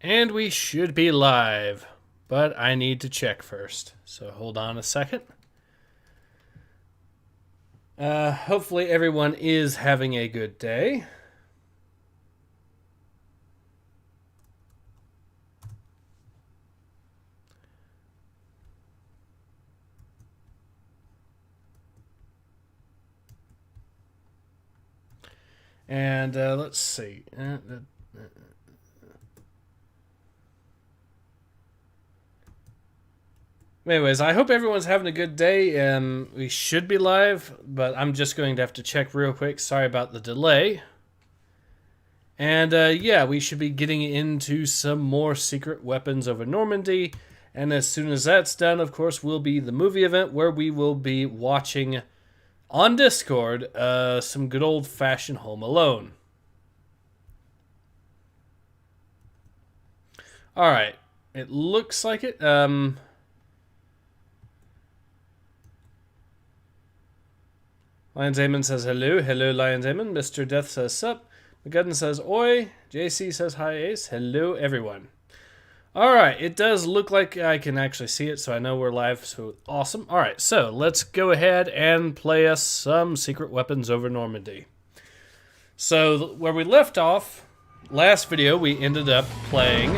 And we should be live, but I need to check first. So hold on a second. Hopefully everyone is having a good day. And let's see. Anyways, I hope everyone's having a good day. We should be live, but I'm just going to have to check real quick. Sorry about the delay. And yeah, we should be getting into some more Secret Weapons Over Normandy. And as soon as that's done, of course, will be the movie event where we will be watching on Discord some good old-fashioned Home Alone. Alright, it looks like it. Lions Amon says hello. Hello, Lions Amon. Mr. Death says sup. McGudden says oi. JC says hi, Ace. Hello, everyone. Alright, it does look like I can actually see it, so I know we're live, so awesome. Alright, so let's go ahead and play us some Secret Weapons Over Normandy. So, where we left off, last video, we ended up playing...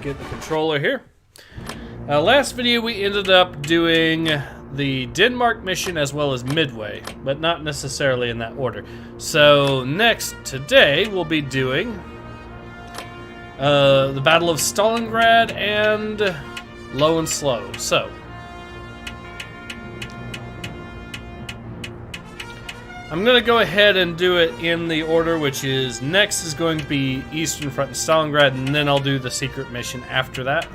Get the controller here. Last video, we ended up doing the Denmark mission as well as Midway, but not necessarily in that order. So, next, today, we'll be doing... the Battle of Stalingrad and Low and Slow. So, I'm going to go ahead and do it in the order, which is next is going to be Eastern Front and Stalingrad, and then I'll do the secret mission after that.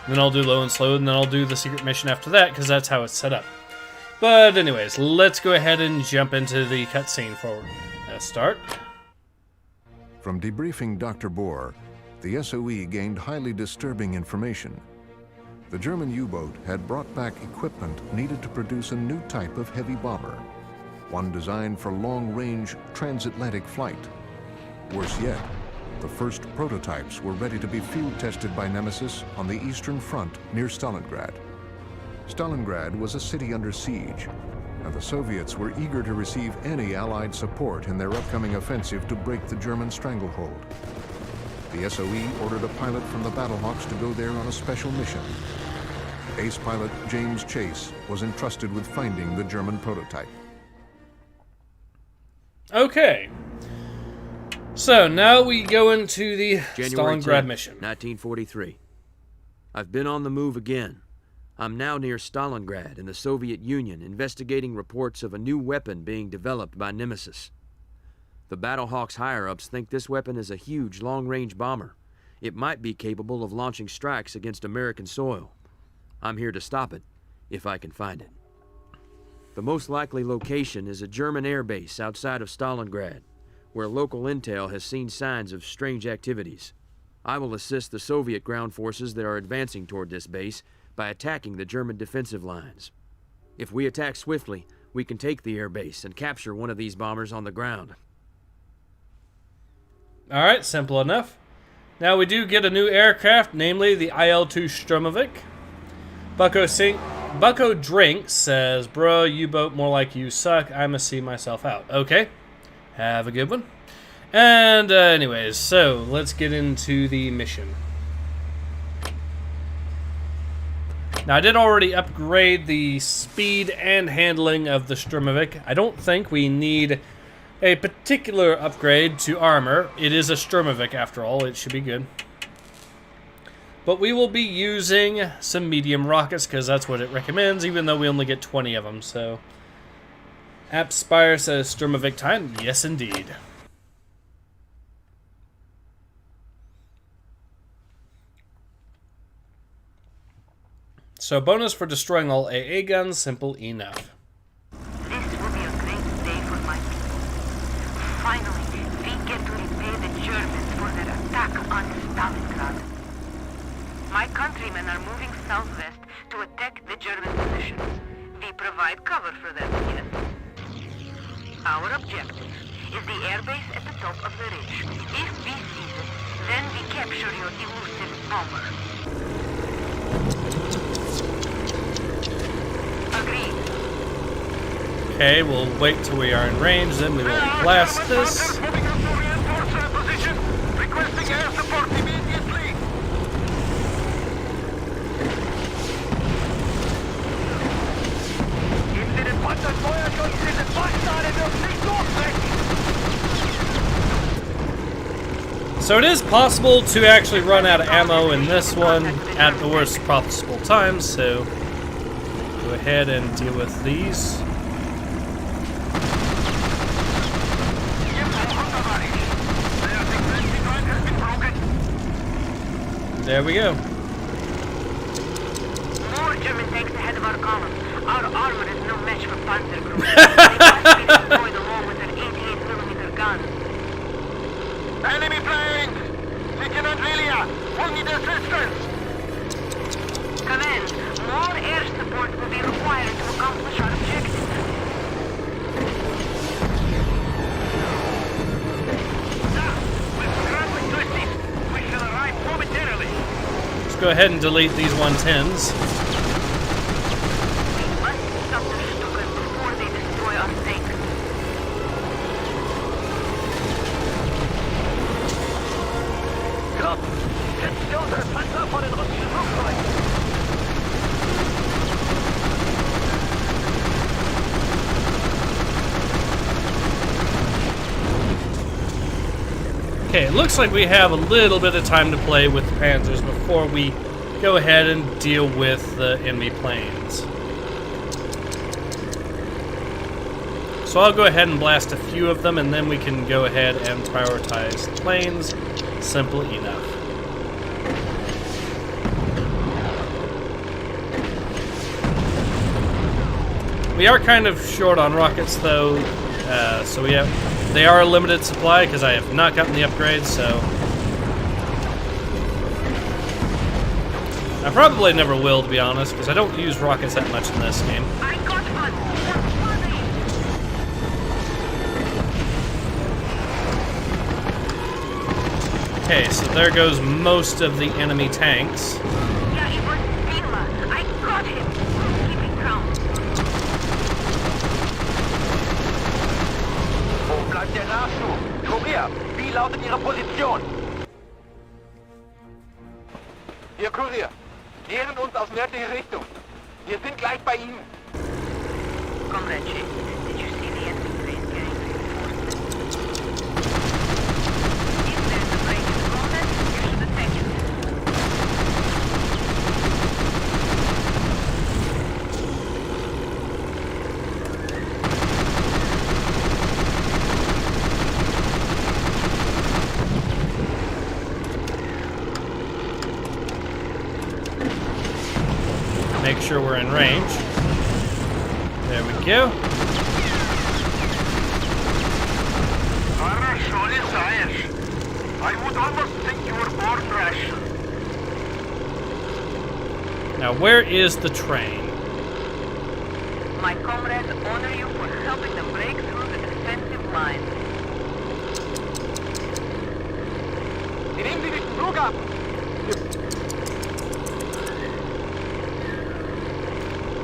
Then I'll do Low and Slow, and then I'll do the secret mission after that, because that's how it's set up. But anyways, let's go ahead and jump into the cutscene for start. From debriefing Dr. Bohr, the SOE gained highly disturbing information. The German U-boat had brought back equipment needed to produce a new type of heavy bomber, one designed for long-range transatlantic flight. Worse yet, the first prototypes were ready to be field-tested by Nemesis on the Eastern Front near Stalingrad. Stalingrad was a city under siege, and the Soviets were eager to receive any Allied support in their upcoming offensive to break the German stranglehold. The SOE ordered a pilot from the Battlehawks to go there on a special mission. Ace pilot James Chase was entrusted with finding the German prototype. Okay. So, now we go into the January Stalingrad 10th, mission. 1943. I've been on the move again. I'm now near Stalingrad in the Soviet Union, investigating reports of a new weapon being developed by Nemesis. The Battlehawks higher-ups think this weapon is a huge long-range bomber. It might be capable of launching strikes against American soil. I'm here to stop it, if I can find it. The most likely location is a German air base outside of Stalingrad, where local intel has seen signs of strange activities. I will assist the Soviet ground forces that are advancing toward this base by attacking the German defensive lines. If we attack swiftly, we can take the air base and capture one of these bombers on the ground. Alright, simple enough. Now we do get a new aircraft, namely the IL-2 Sturmovik. Bucko Drink says, bro, U-boat more like you suck. I'ma see myself out. Okay. Have a good one. And anyways, so let's get into the mission. Now I did already upgrade the speed and handling of the Sturmovik. I don't think we need a particular upgrade to armor. It is a Sturmovik after all. It should be good. But we will be using some medium rockets because that's what it recommends, even though we only get 20 of them. So, Appspire says Sturmovik time. Yes, indeed. So, bonus for destroying all AA guns. Simple enough. This will be a great day for my people. Finally, we get to repay the Germans for their attack on Stalingrad. My countrymen are moving southwest to attack the German positions. We provide cover for them, yes. Our objective is the airbase at the top of the ridge. If we seize it, capture your elusive bomber. Agreed. Okay, we'll wait till we are in range, then we will blast this. Moving up to reinforce our position. Requesting air support immediately. Geben Sie den Panzern Feuerschutz, diese Bastarde dürfen nicht durchbrechen. So it is possible to actually run out of ammo in this one at the worst possible times, so go ahead and deal with these. There we go. More German tanks ahead of our column. Our armor is no match for Panzer Group. They must be destroyed along with their 88mm guns. Enemy planes! Lieutenant Lilia, we'll need assistance! Command, more air support will be required to accomplish our objective. Now, we're scrambling to assist. We shall arrive momentarily. Let's go ahead and delete these 110s. We must stop the Stukas before they destroy our tanks. Komm, setzt ihr unsere Panzer vor den russischen Flugzeugen. Okay, it looks like we have a little bit of time to play with the Panzers before we go ahead and deal with the enemy planes. So I'll go ahead and blast a few of them, and then we can go ahead and prioritize planes. Simple enough. We are kind of short on rockets, though, so they are a limited supply because I have not gotten the upgrades. So I probably never will, to be honest, because I don't use rockets that much in this game. I got one! Okay, so there goes most of the enemy tanks. Yeah, it was Vila. I got him! Keeping ground. Wo bleibt der Nachschub? Kurier, wie lautet Ihre Position? Ihr Kurier, nähern uns aus nördlicher Richtung. Wir sind gleich bei Ihnen. Comrade Chief, did you see the enemy plane carrying reinforcements? If there's a break in the combat, you should attack it. Make sure we're in range. There we go. I would almost think you were born rash. Now, where is the train? My comrades honor you for helping them break through the defensive line. Nehmen Sie den Flug ab!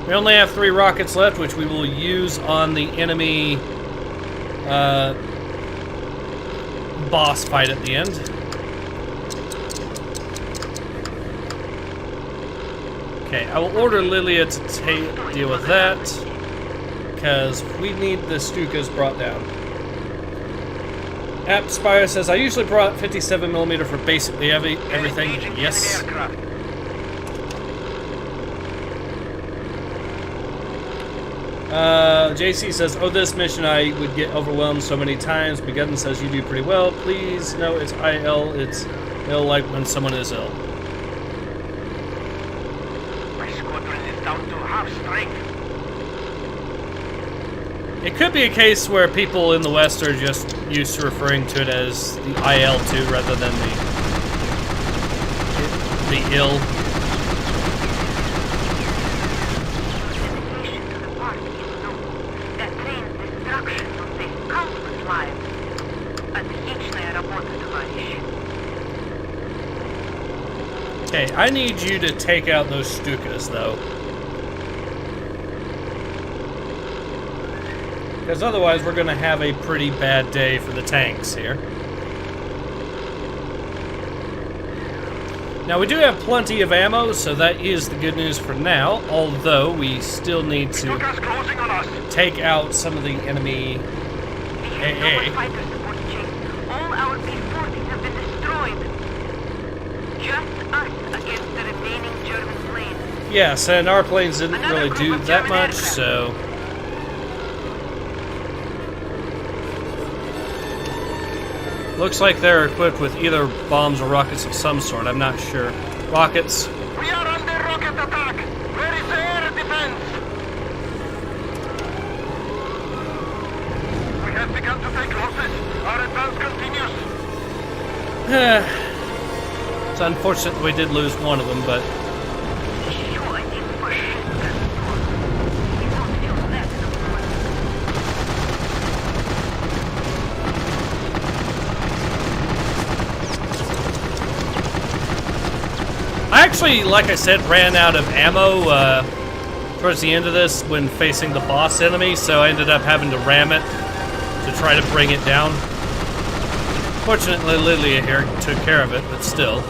We only have 3 rockets left, which we will use on the enemy boss fight at the end. Okay, I will order Lilia to deal with that, because we need the Stukas brought down. Appspire says, I usually brought 57mm for basically everything. Yes. JC says, oh, this mission I would get overwhelmed so many times. Begun says, you do pretty well. Please, no, it's IL. It's ill like when someone is ill. My squadron is down to half strength. It could be a case where people in the West are just used to referring to it as the IL-2 rather than the ill. Okay, I need you to take out those Stukas, though. Because otherwise we're going to have a pretty bad day for the tanks here. Now we do have plenty of ammo, so that is the good news for now, although we still need to take out some of the enemy AA. All our B-40s have been destroyed. Just us against the remaining German planes. Yes, and our planes didn't really do that much, so... Looks like they're equipped with either bombs or rockets of some sort. I'm not sure. Rockets. We are under rocket attack. Where is the air defense? We have begun to take losses. Our advance continues. It's unfortunate that we did lose one of them, but... I actually, like I said, ran out of ammo towards the end of this when facing the boss enemy, so I ended up having to ram it to try to bring it down. Fortunately, Lilia here took care of it, but still.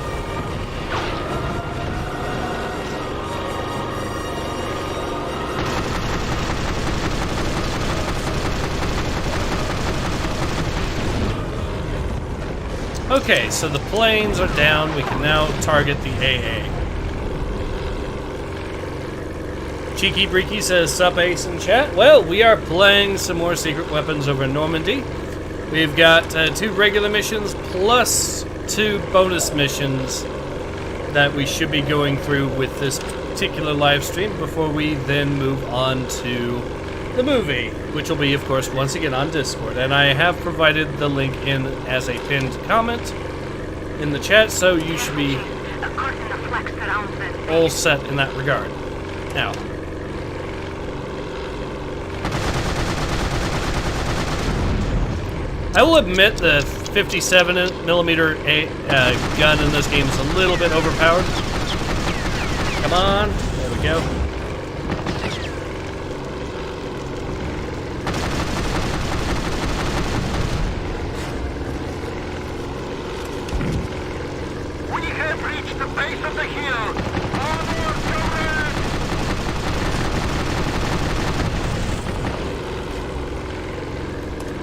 Okay, so the planes are down. We can now target the AA. Cheeky Breaky says, "Sup Ace in chat." Well, we are playing some more Secret Weapons Over Normandy. We've got 2 regular missions plus 2 bonus missions that we should be going through with this particular live stream before we then move on to the movie, which will be, of course, once again on Discord. And I have provided the link in as a pinned comment in the chat, so you should be all set in that regard. Now, I will admit the 57mm gun in this game is a little bit overpowered. Come on, there we go.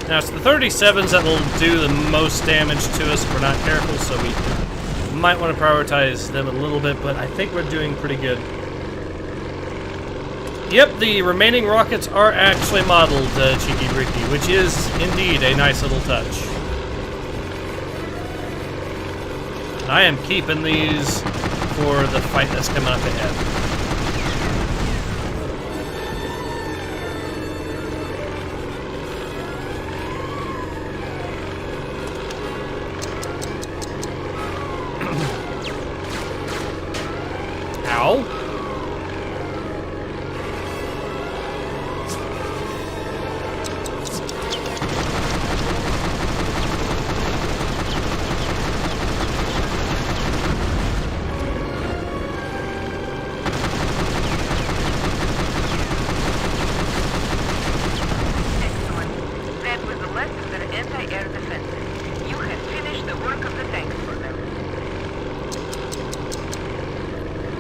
Now, it's the 37s that will do the most damage to us if we're not careful, so we might want to prioritize them a little bit, but I think we're doing pretty good. Yep, the remaining rockets are actually modeled, Cheeky Bricky, which is indeed a nice little touch. And I am keeping these for the fight that's coming up ahead. Ow.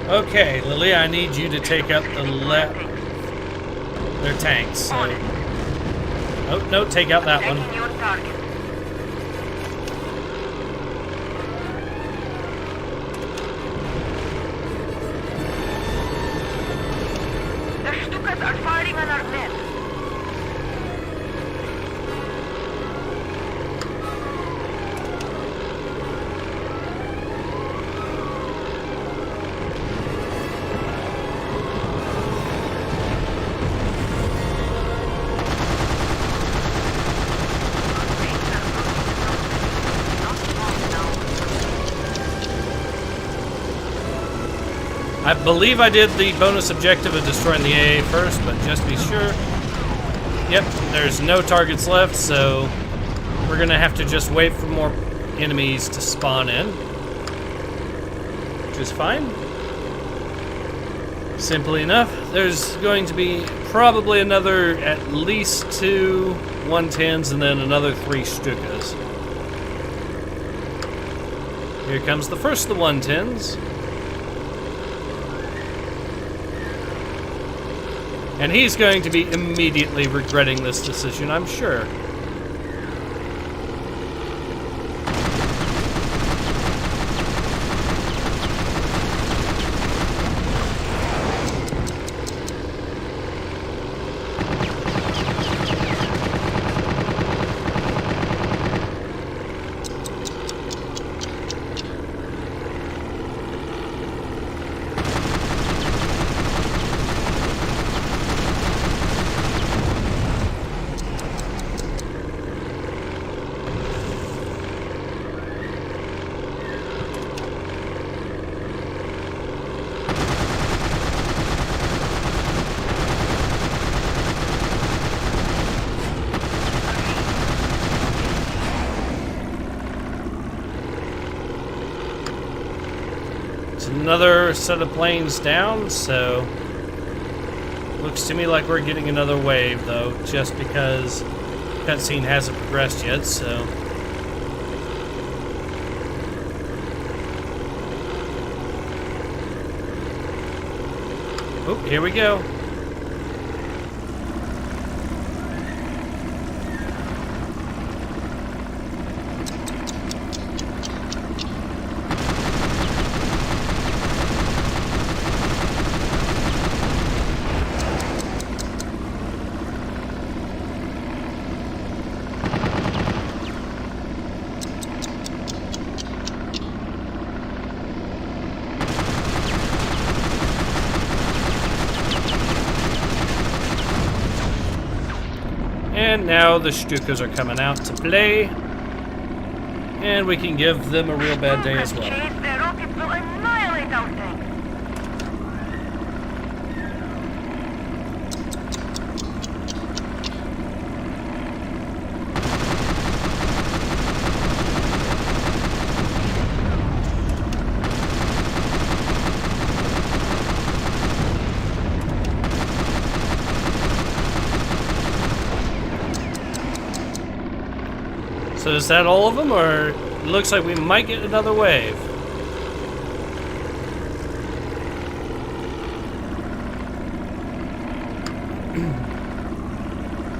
Okay, Lily, I need you to take out the left. Their tanks. So. Oh, no, take out that one. The Stukas are firing on our men. I believe I did the bonus objective of destroying the AA first, but just be sure. Yep, there's no targets left, so we're gonna have to just wait for more enemies to spawn in. which is fine. Simply enough, there's going to be probably another at least 2 110s and then another 3 Stukas. Here comes the first of the 110s. And he's going to be immediately regretting this decision, I'm sure. Another set of planes down, so looks to me like we're getting another wave, though, just because cutscene hasn't progressed yet, so. Oh, here we go. And now the Stukas are coming out to play. And we can give them a real bad day as well. Their rockets will annihilate our tanks. So is that all of them, or it looks like we might get another wave?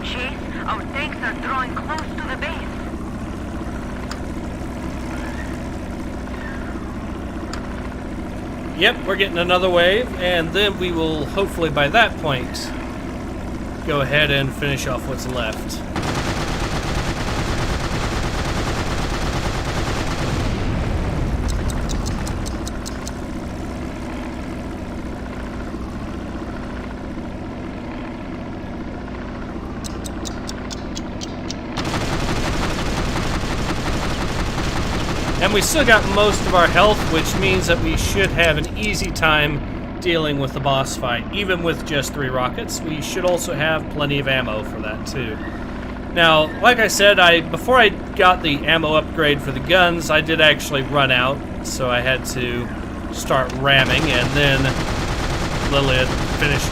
Chase, our tanks are drawing close to the base. Yep, we're getting another wave, and then we will hopefully by that point go ahead and finish off what's left. And we still got most of our health, which means that we should have an easy time dealing with the boss fight. Even with just 3 rockets, we should also have plenty of ammo for that too. Now, like I said, before I got the ammo upgrade for the guns, I did actually run out, so I had to start ramming, and then Lilith finished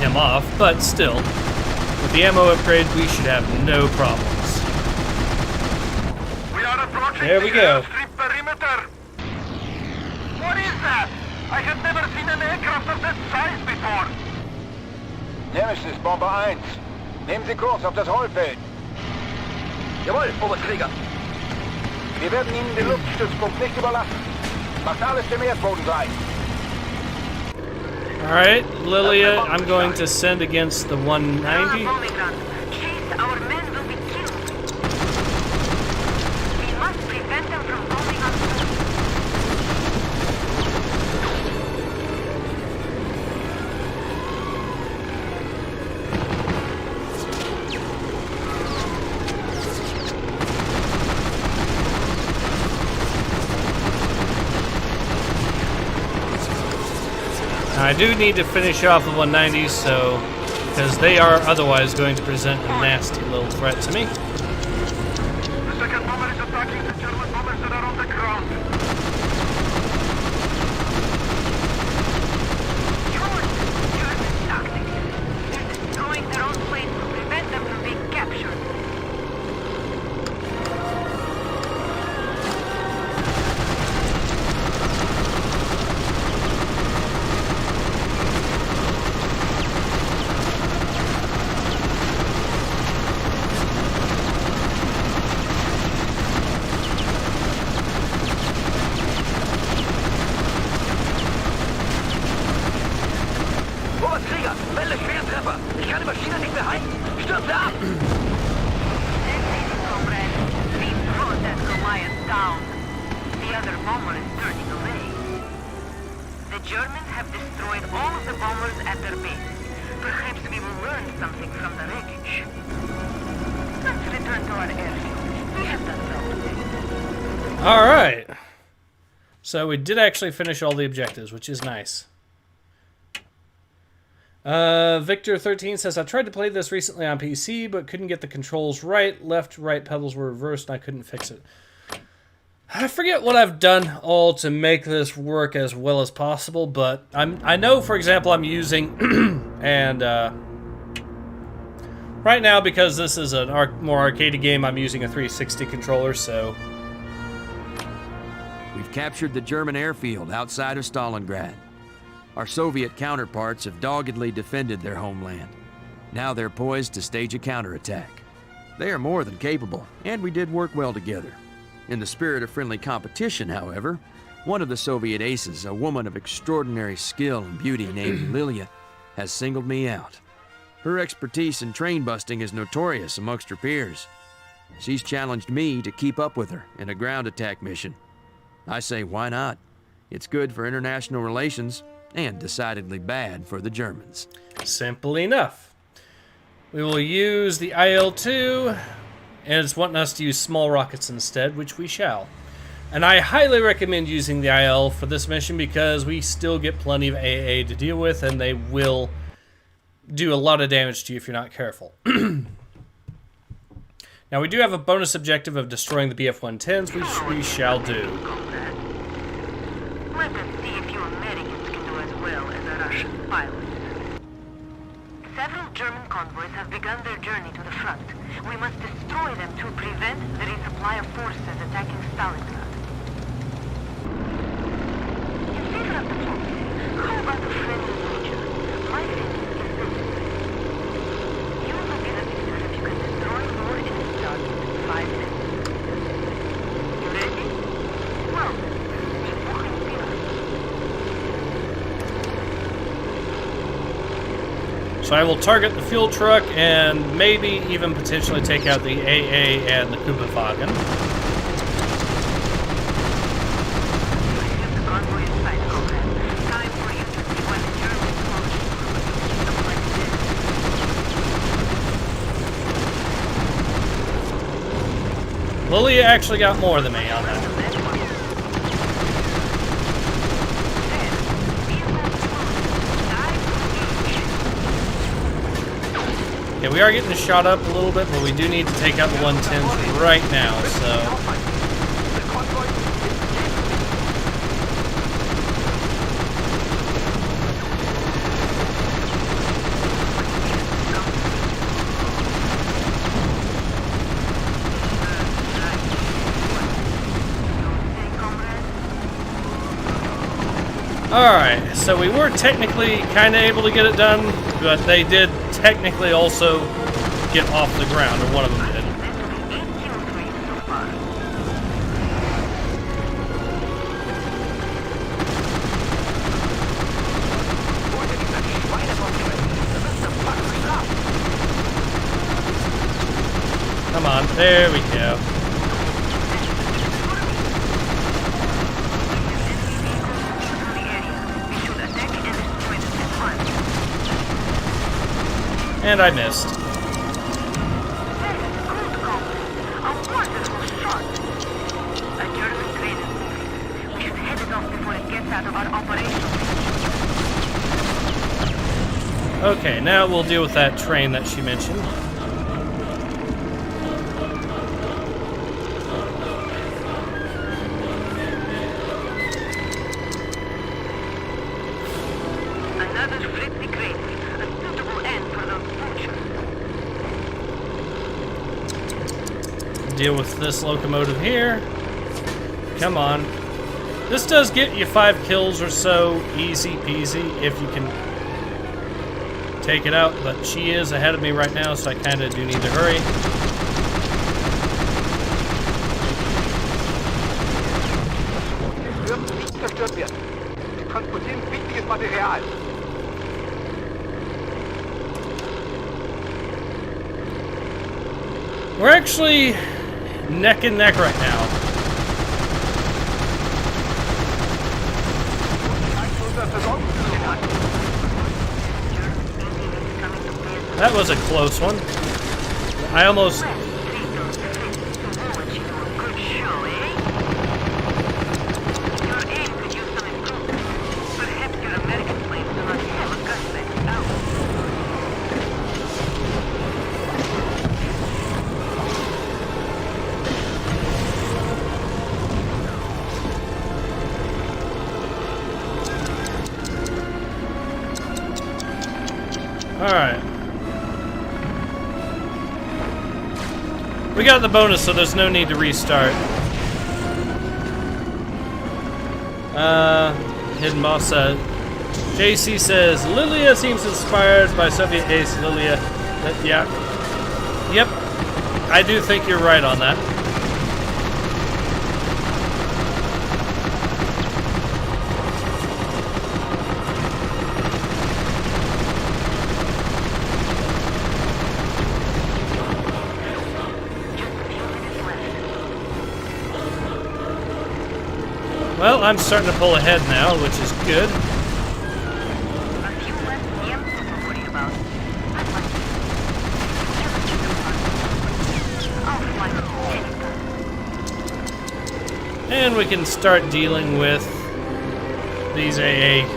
him off. But still, with the ammo upgrade, we should have no problems. There we go. Perimeter. What is that? I have never seen an aircraft of that size before. Nemesis Bomber 1. Nehmen Sie Kurs auf das Rollfeld. Jawohl, Oberkrieger. Wir werden Ihnen den Luftstützpunkt nicht überlassen. Macht alles dem Erdboden gleich. Alright, Lilia, I'm going to send against the 190. Chase, our men will be killed. We must prevent them from bombing us. I do need to finish off the 190s, so because they are otherwise going to present a nasty little threat to me. The second bomber is attacking the German bombers that are on the ground. another bomber is turning away. The Germans have destroyed all of the bombers at their bases. Perhaps we will learn something from the wreckage. Let's return to our airfield. We have done well today. All right. So we did actually finish all the objectives, which is nice. Victor13 says, I tried to play this recently on PC, but couldn't get the controls right. Left, right pedals were reversed, and I couldn't fix it. I forget what I've done all to make this work as well as possible, but I know, for example, I'm using, and right now, because this is a more arcadey game, I'm using a 360 controller, so... We've captured the German airfield outside of Stalingrad. Our Soviet counterparts have doggedly defended their homeland. Now they're poised to stage a counterattack. They are more than capable, and we did work well together. In the spirit of friendly competition, however, one of the Soviet aces, a woman of extraordinary skill and beauty named Lilia, has singled me out. Her expertise in train busting is notorious amongst her peers. She's challenged me to keep up with her in a ground attack mission. I say, why not? It's good for international relations, and decidedly bad for the Germans. Simple enough. We will use the IL-2, and it's wanting us to use small rockets instead, which we shall. And I highly recommend using the IL for this mission because we still get plenty of AA to deal with, and they will do a lot of damage to you if you're not careful. Now, we do have a bonus objective of destroying the BF-110s, which we shall do. Let us see if you Americans can do as well as the Russian pilots. Several German convoys have begun their journey to the front. We must destroy them to prevent the resupply of forces attacking Stalingrad. In favor of diplomacy, how about a friendly nature? My feeling is this. You will be the victor if you can destroy more enemy targets in 5 minutes. You ready? Well, so I will target the fuel truck and maybe even potentially take out the AA and the Kubawagen. Lilia actually got more than me on that. Yeah, we are getting shot up a little bit, but we do need to take out the 110s right now, so... Alright, so we were technically kind of able to get it done, but they did technically also get off the ground, or one of them did. Come on, there we go. And I missed. Okay, now we'll deal with that train that she mentioned. Deal with this locomotive here. Come on. This does get you 5 kills or so, easy peasy, if you can take it out, but she is ahead of me right now, so I kind of do need to hurry. We're actually neck and neck right now. That was a close one. I almost... Alright. We got the bonus, so there's no need to restart. Hidden Boss said, JC says, Lilia seems inspired by Soviet ace Lilia. Yeah. Yep. I do think you're right on that. Well, I'm starting to pull ahead now, which is good. And we can start dealing with these AA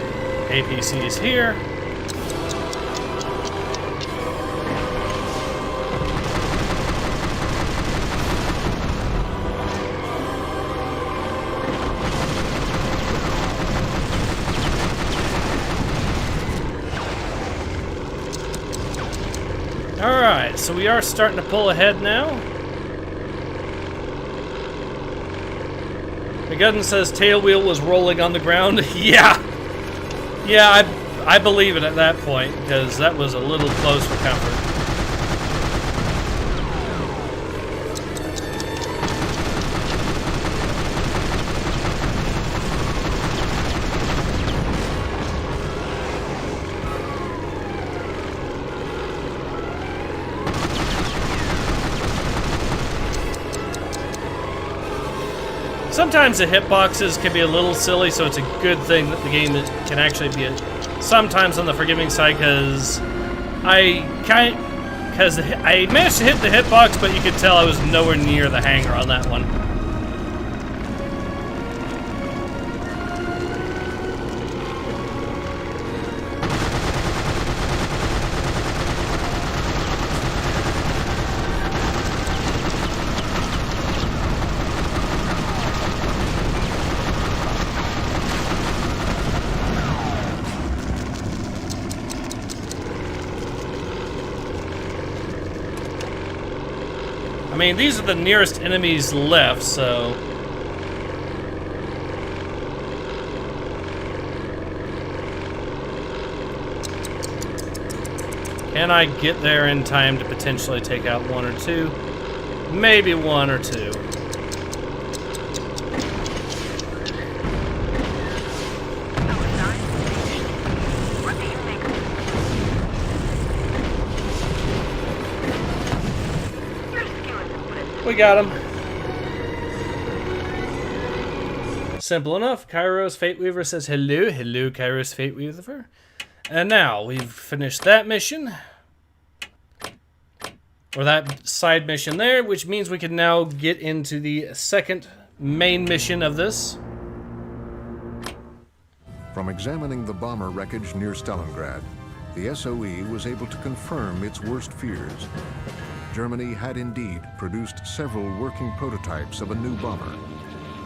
APCs here. Alright, so we are starting to pull ahead now. McGudden says tailwheel was rolling on the ground. Yeah, I believe it at that point, because that was a little close for comfort. Sometimes the hitboxes can be a little silly, so it's a good thing that the game can actually be sometimes on the forgiving side, because I managed to hit the hitbox, but you could tell I was nowhere near the hangar on that one. I mean, these are the nearest enemies left, so... Can I get there in time to potentially take out one or two? Maybe one or two. We got him. Simple enough. Kairos Fate Weaver says hello. Hello, Kairos Fate Weaver. And now we've finished that mission. Or that side mission there, which means we can now get into the second main mission of this. From examining the bomber wreckage near Stalingrad, the SOE was able to confirm its worst fears. Germany had indeed produced several working prototypes of a new bomber,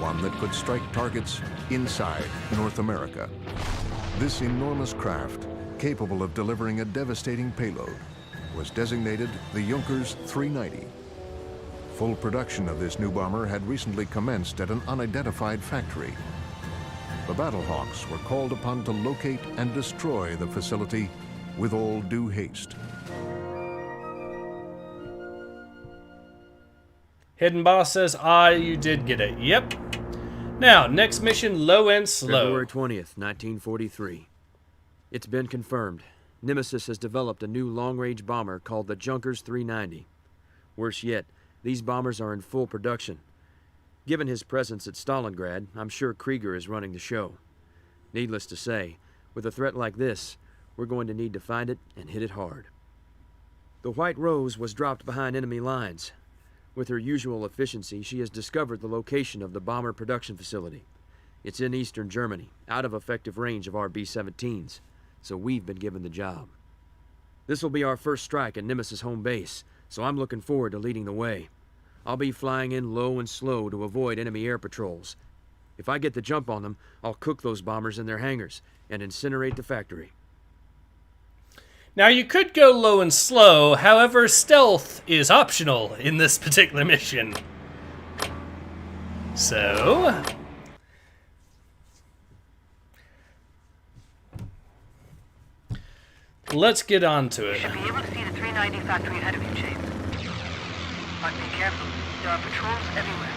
one that could strike targets inside North America. This enormous craft, capable of delivering a devastating payload, was designated the Junkers 390. Full production of this new bomber had recently commenced at an unidentified factory. The Battlehawks were called upon to locate and destroy the facility with all due haste. Hidden Boss says, you did get it. Yep. Now, next mission, low and slow. February 20th, 1943. It's been confirmed. Nemesis has developed a new long-range bomber called the Junkers 390. Worse yet, these bombers are in full production. Given his presence at Stalingrad, I'm sure Krieger is running the show. Needless to say, with a threat like this, we're going to need to find it and hit it hard. The White Rose was dropped behind enemy lines. With her usual efficiency, she has discovered the location of the bomber production facility. It's in eastern Germany, out of effective range of our B-17s, so we've been given the job. This will be our first strike at Nemesis home base, so I'm looking forward to leading the way. I'll be flying in low and slow to avoid enemy air patrols. If I get the jump on them, I'll cook those bombers in their hangars and incinerate the factory. Now, you could go low and slow, however, stealth is optional in this particular mission. So... let's get on to You it. should be able to see the 390 factory ahead of you, Chase. But be careful. There are patrols everywhere.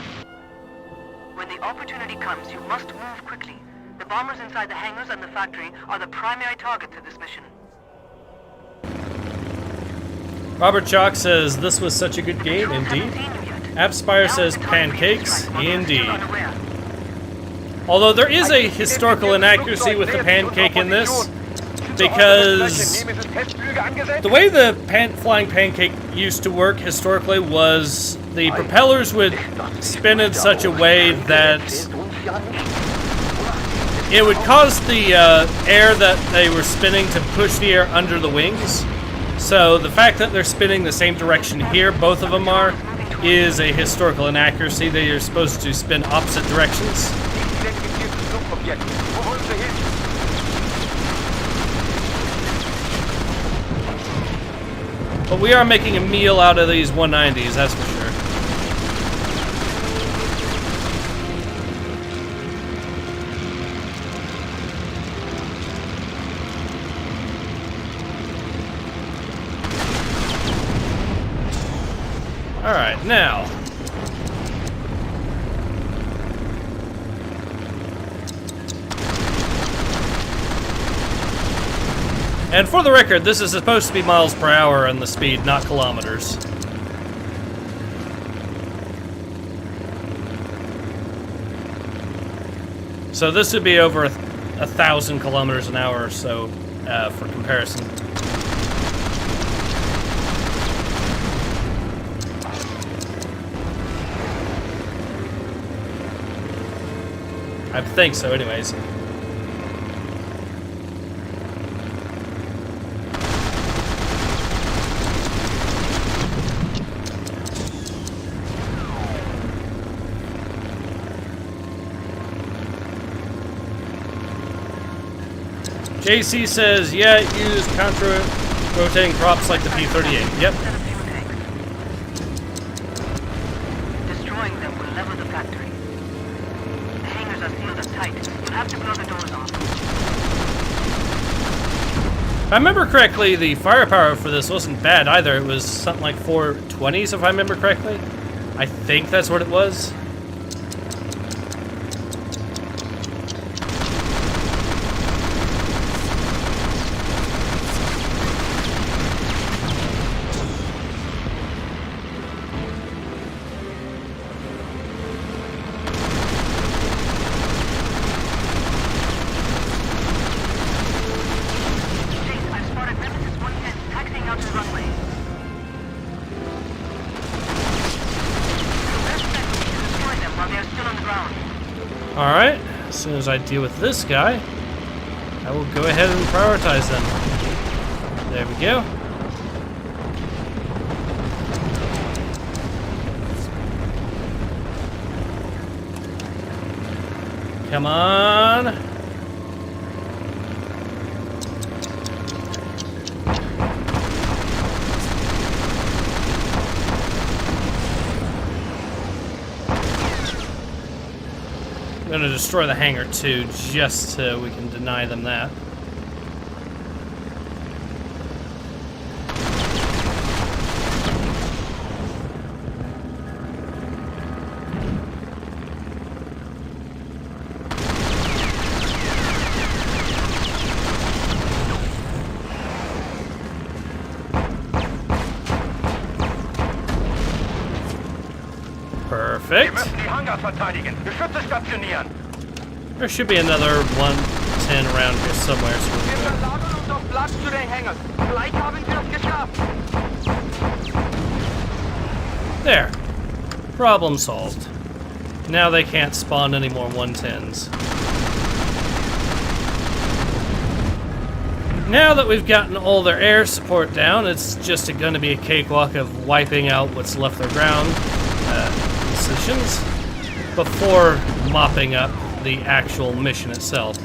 When the opportunity comes, you must move quickly. The bombers inside the hangars and the factory are the primary targets of this mission. Robert Chalk says, this was such a good game, Patrols indeed. haven't seen you yet. Appspire Now says is the time for you to pancakes, strike while they're indeed. still unaware. Although there is a historical inaccuracy with the pancake in this, because the way the flying pancake used to work historically was the propellers would spin in such a way that it would cause the air that they were spinning to push the air under the wings. So the fact that they're spinning the same direction here, both of them are, is a historical inaccuracy. They are supposed to spin opposite directions. But we are making a meal out of these 190s, that's for sure. Alright, now. And for the record, this is supposed to be miles per hour on the speed, not kilometers. So this would be over 1,000 kilometers an hour or so, for comparison. I think so, anyways. JC says, yeah, use counter-rotating props like the P-38. Yep. Set of fuel tanks. Destroying them will level the factory. The hangars are sealed up tight. You'll have to blow the doors off. If I remember correctly, the firepower for this wasn't bad either. It was something like 420s, if I remember correctly. I think that's what it was. Alright, as soon as I deal with this guy, I will go ahead and prioritize them. There we go. Come on. I'm gonna destroy the hangar too, just so we can deny them that. Perfect. There should be another 110 around here somewhere. So we'll There. Problem solved. Now they can't spawn any more 110s. Now that we've gotten all their air support down, it's just going to be a cakewalk of wiping out what's left their ground positions before mopping up the actual mission itself.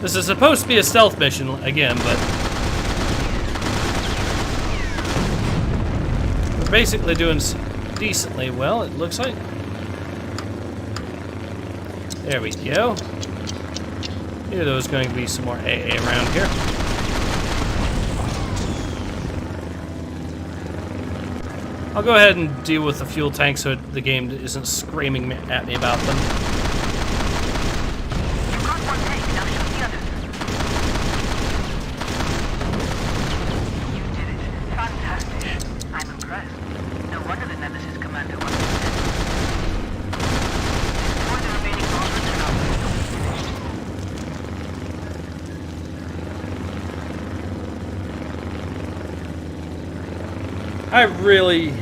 This is supposed to be a stealth mission again, but we're basically doing decently well, it looks like. There we go. Knew there was going to be some more AA around here. I'll go ahead and deal with the fuel tank so the game isn't screaming at me about them. You got one tank, now shoot the others. You did it. Fantastic. I'm impressed. No wonder the Nemesis commander wanted to send. Destroy the remaining bombers and I'll be finished. I really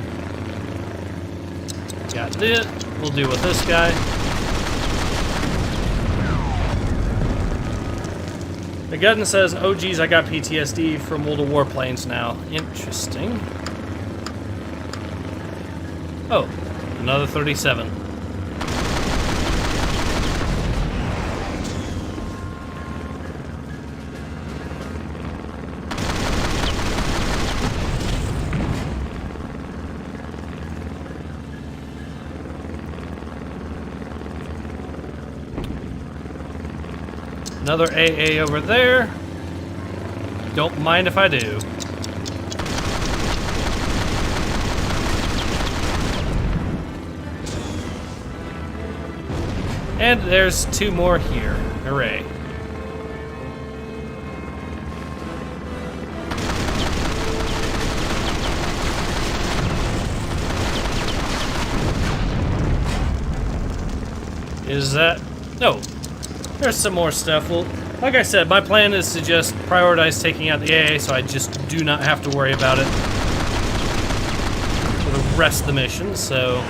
got this. We'll deal with this guy. The gun says, oh geez, I got PTSD from World of Warplanes now. Interesting. Oh, another 37. Another AA over there. Don't mind if I do. And there's two more here. Hooray. Is that... No. There's some more stuff. Well, like I said, my plan is to just prioritize taking out the AA so I just do not have to worry about it for the rest of the mission. So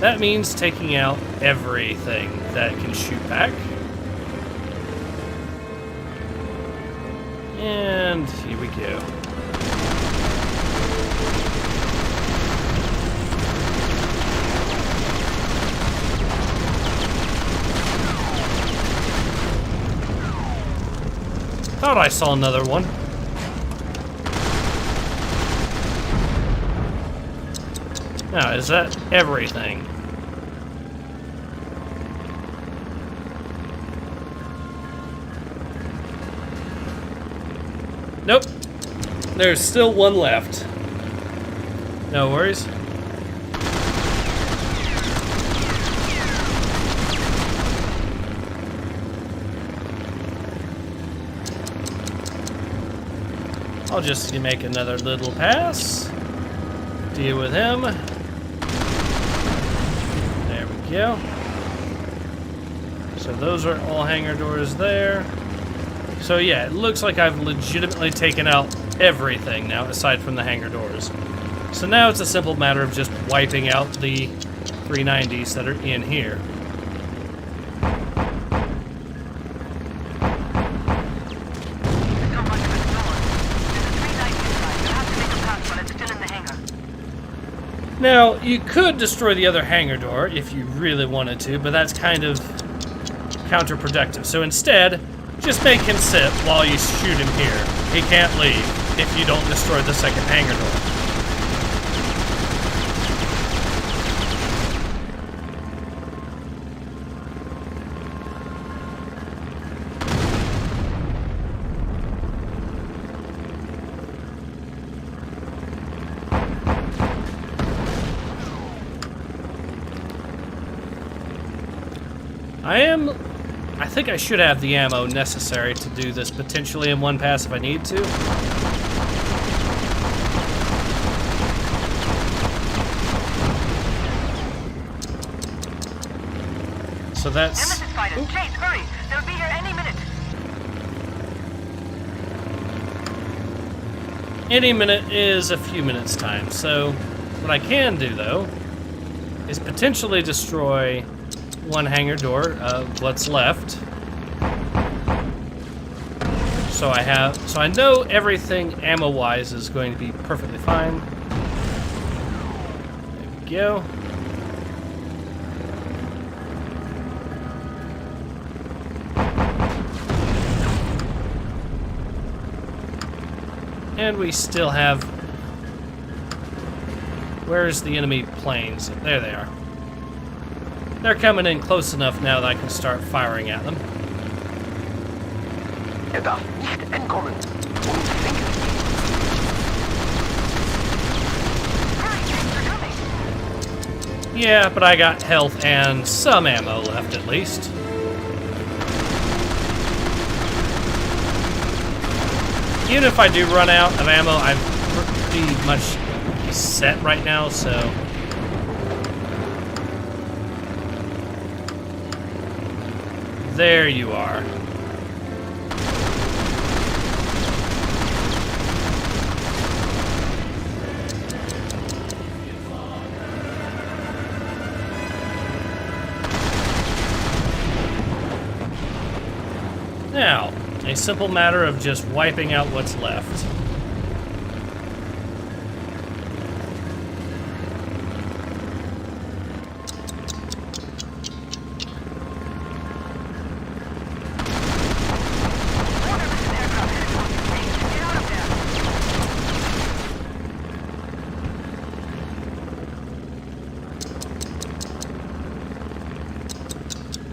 that means taking out everything that can shoot back. And here we go. Thought I saw another one. Now, is that everything? Nope. There's still one left. No worries. I'll just make another little pass. Deal with him. There we go. So those are all hangar doors there. So yeah, it looks like I've legitimately taken out everything now, aside from the hangar doors. So now it's a simple matter of just wiping out the 390s that are in here. Now, you could destroy the other hangar door if you really wanted to, but that's kind of counterproductive. So instead, just make him sit while you shoot him here. He can't leave if you don't destroy the second hangar door. I think I should have the ammo necessary to do this potentially in one pass if I need to. So that's... Nemesis fighters, Chase, hurry! They'll be here any minute! Any minute is a few minutes time, so What I can do, though, is potentially destroy one hangar door of what's left. So I know everything ammo-wise is going to be perfectly fine. There we go. And we still have... Where's the enemy planes? There they are. They're coming in close enough now that I can start firing at them. Darf nicht entkommen. Yeah, but I got health and some ammo left at least. Even if I do run out of ammo, I'm pretty much set right now, so... There you are. Now, a simple matter of just wiping out what's left.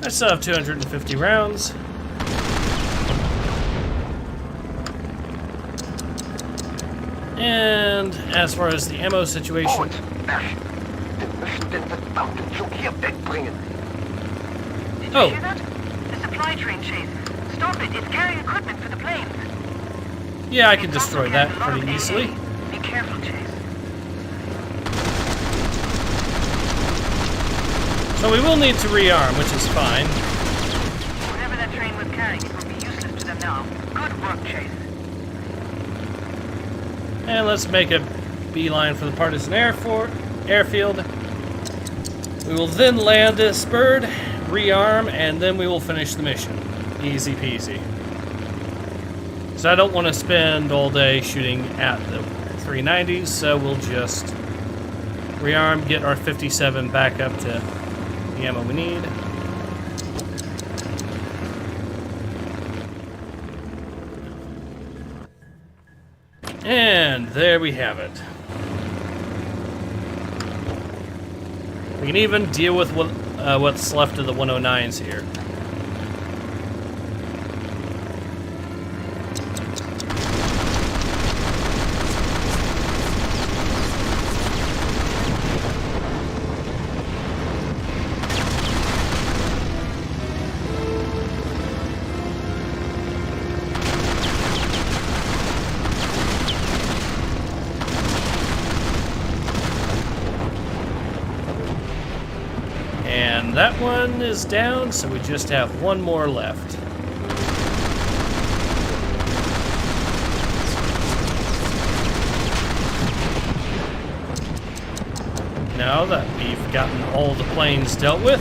I still have 250 rounds. And as far as the ammo situation... Did you hear that? The supply train chase. Stop it, it's carrying equipment for the planes. Yeah, I can destroy that pretty easily. Be careful, Chase. So we will need to rearm, which is fine. Whatever that train was carrying, it will be useless to them now. Good work, Chase. And let's make a beeline for the Partisan airfield. We will then land a spurred, rearm, and then we will finish the mission. Easy peasy. So I don't want to spend all day shooting at the 390s, so we'll just rearm, get our 57 back up to the ammo we need. And there we have it. We can even deal with what's left of the 109s here. And that one is down, so we just have one more left. Now that we've gotten all the planes dealt with,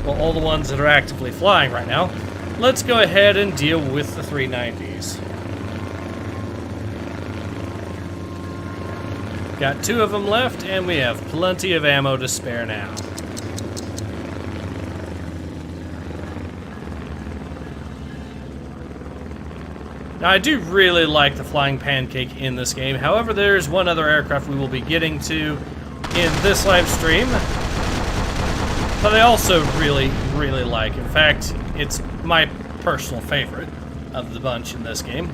well, all the ones that are actively flying right now, let's go ahead and deal with the 390s. Got 2 of them left, and we have plenty of ammo to spare now. Now, I do really like the Flying Pancake in this game. However, there's one other aircraft we will be getting to in this live stream that I also really, really like. In fact, it's my personal favorite of the bunch in this game.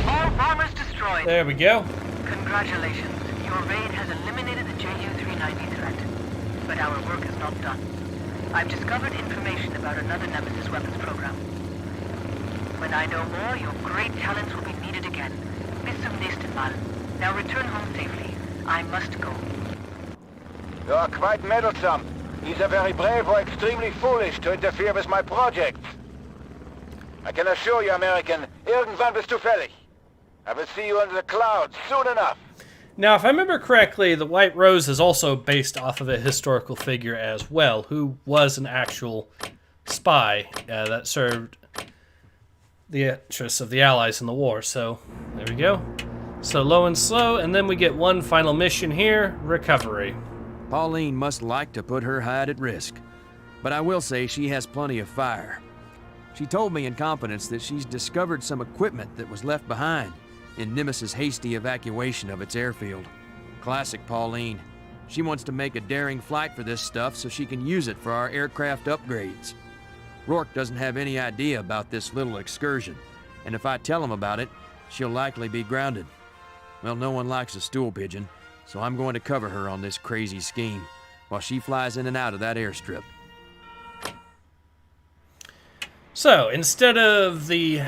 All bombers destroyed. There we go. Congratulations. Your raid has eliminated the JU-390 threat. But our work is not done. I've discovered information about another Nemesis weapons program. When I know more, your great talents will be needed again. Bis zum nächsten Mal. Now return home safely. I must go. You are quite meddlesome. Either very brave or extremely foolish to interfere with my project. I can assure you, American, irgendwann bist du fällig. I will see you under the clouds soon enough. Now, if I remember correctly, the White Rose is also based off of a historical figure as well, who was an actual spy that served the interests of the Allies in the war. So, there we go. So low and slow, and then we get one final mission here, recovery. Pauline must like to put her hide at risk, but I will say she has plenty of fire. She told me in confidence that she's discovered some equipment that was left behind in Nemesis' hasty evacuation of its airfield. Classic Pauline. She wants to make a daring flight for this stuff so she can use it for our aircraft upgrades. Rourke doesn't have any idea about this little excursion, and if I tell him about it, she'll likely be grounded. Well, no one likes a stool pigeon, so I'm going to cover her on this crazy scheme while she flies in and out of that airstrip. So, instead of the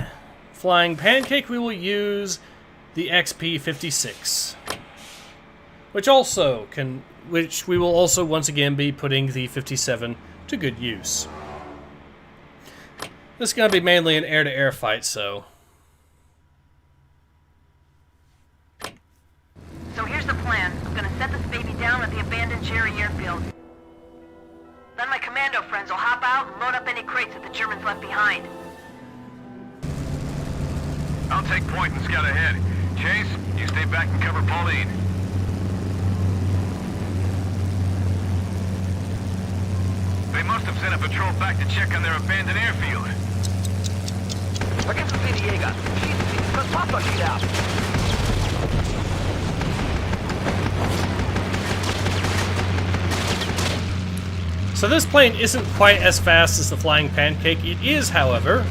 flying pancake, we will use the XP-56, which we will also once again be putting the 57 to good use. This is going to be mainly an air-to-air fight, so... So here's the plan. I'm gonna set this baby down at the abandoned Jerry airfield. Then my commando friends will hop out and load up any crates that the Germans left behind. I'll take point and scout ahead. Chase, you stay back and cover Pauline. They must have sent a patrol back to check on their abandoned airfield. Vergessen Sie die Jäger. Schießen Sie die Transportmaschine ab. So this plane isn't quite as fast as the flying pancake. It is, however,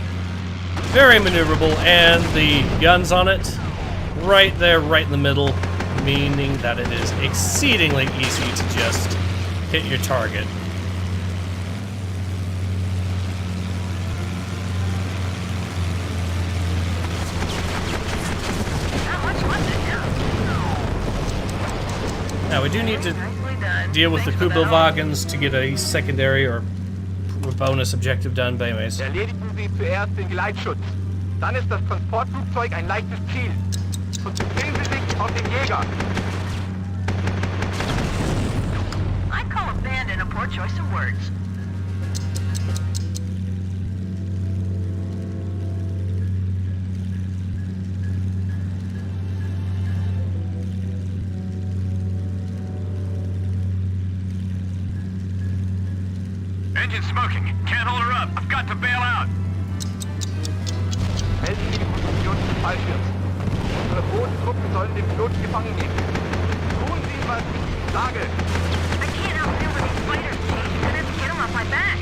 very maneuverable, and the guns on it, right there, right in the middle, meaning that it is exceedingly easy to just hit your target. Now we do need to deal with the Kubelwagens to get a secondary or bonus objective done, but anyways. Erledigen Sie zuerst den Gleitschutz. Dann ist das Transportflugzeug ein leichtes Ziel. Konzentrieren Sie sich auf den Jäger. I call abandon a poor choice of words. Engine smoking. Can't hold her up. I've got to bail out. Melden Sie die Position des Fallschirms. Unsere Bodentruppen sollen den Piloten gefangen nehmen. Tun Sie, was ich sage. I can't outmaneuver these fighters, Chief. You're gonna have to get them off my back.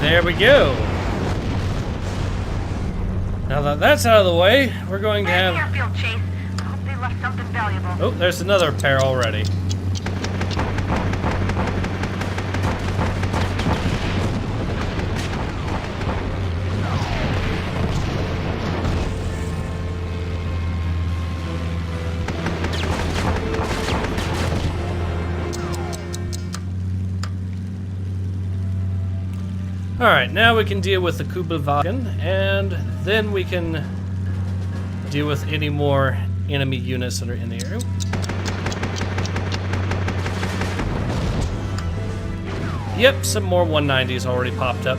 There we go. Now that that's out of the way, we're going to have... Airfield, Chase. I hope they left something valuable. Oh, there's another pair already. Alright, now we can deal with the Kubelwagen, and then we can deal with any more enemy units that are in the area. Yep, some more 190s already popped up.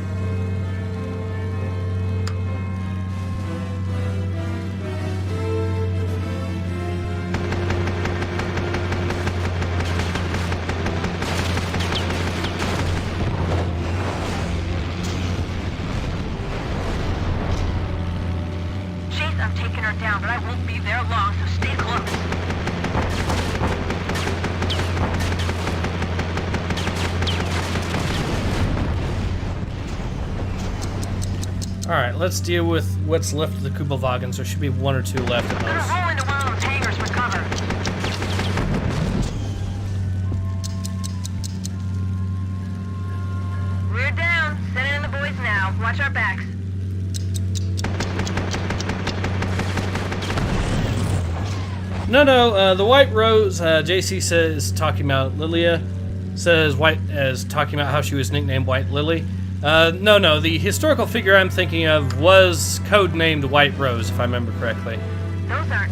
I'm taking her down, but I won't be there long, so stay close. Alright, let's deal with what's left of the Kubelwagens. There should be one or two left at I'm most. gonna roll into one of those hangars for cover. No, the White Rose, JC says, talking about Lilia, says White as talking about how she was nicknamed White Lily. No, the historical figure I'm thinking of was codenamed White Rose, if I remember correctly. Those aren't...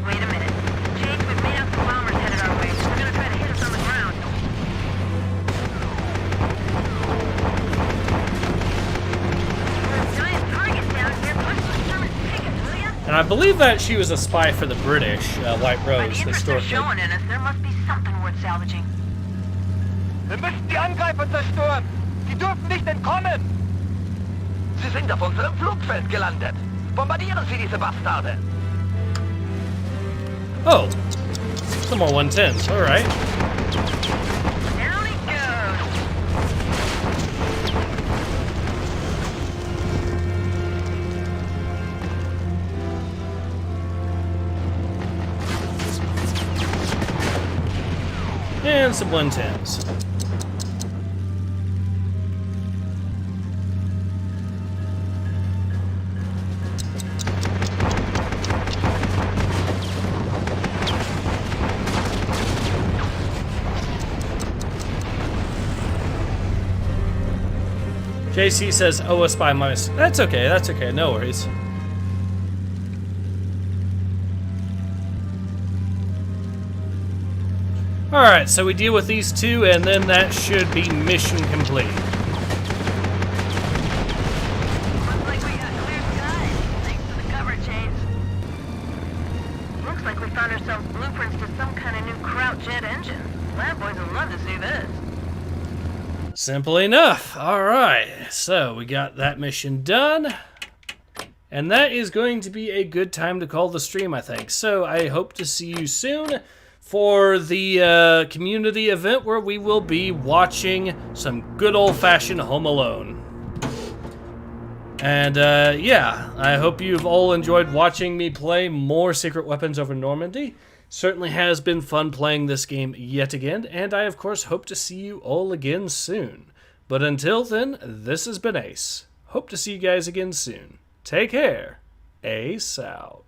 Wait a minute. Jake, we've made out some bombers headed our way. We're gonna try to hit us on the ground. There's a giant target down here. Punch the German tickets, will ya? And I believe that she was a spy for the British, White By the Rose, interest they're historically. showing in us, there must be something worth salvaging. Wir müssen die Angreifer zerstören. Die dürfen nicht entkommen. Sie sind auf unserem Flugfeld gelandet. Bombardieren Sie diese Bastarde. Oh, some more 110s, alright. Down it goes. And some 110s. JC says, oh, a spy minus. That's okay, no worries. Alright, so we deal with these two, and then that should be mission complete. Looks like we got clear skies. Thanks to the cover chase. Looks like we found ourselves blueprints to some kind of new Kraut jet engine. Lab boys would love to see this. Simple enough. Alright, so we got that mission done. And that is going to be a good time to call the stream, I think. So I hope to see you soon for the community event where we will be watching some good old-fashioned Home Alone. And yeah, I hope you've all enjoyed watching me play more Secret Weapons Over Normandy. Certainly has been fun playing this game yet again, and I of course hope to see you all again soon. But until then, this has been Ace. Hope to see you guys again soon. Take care. Ace out.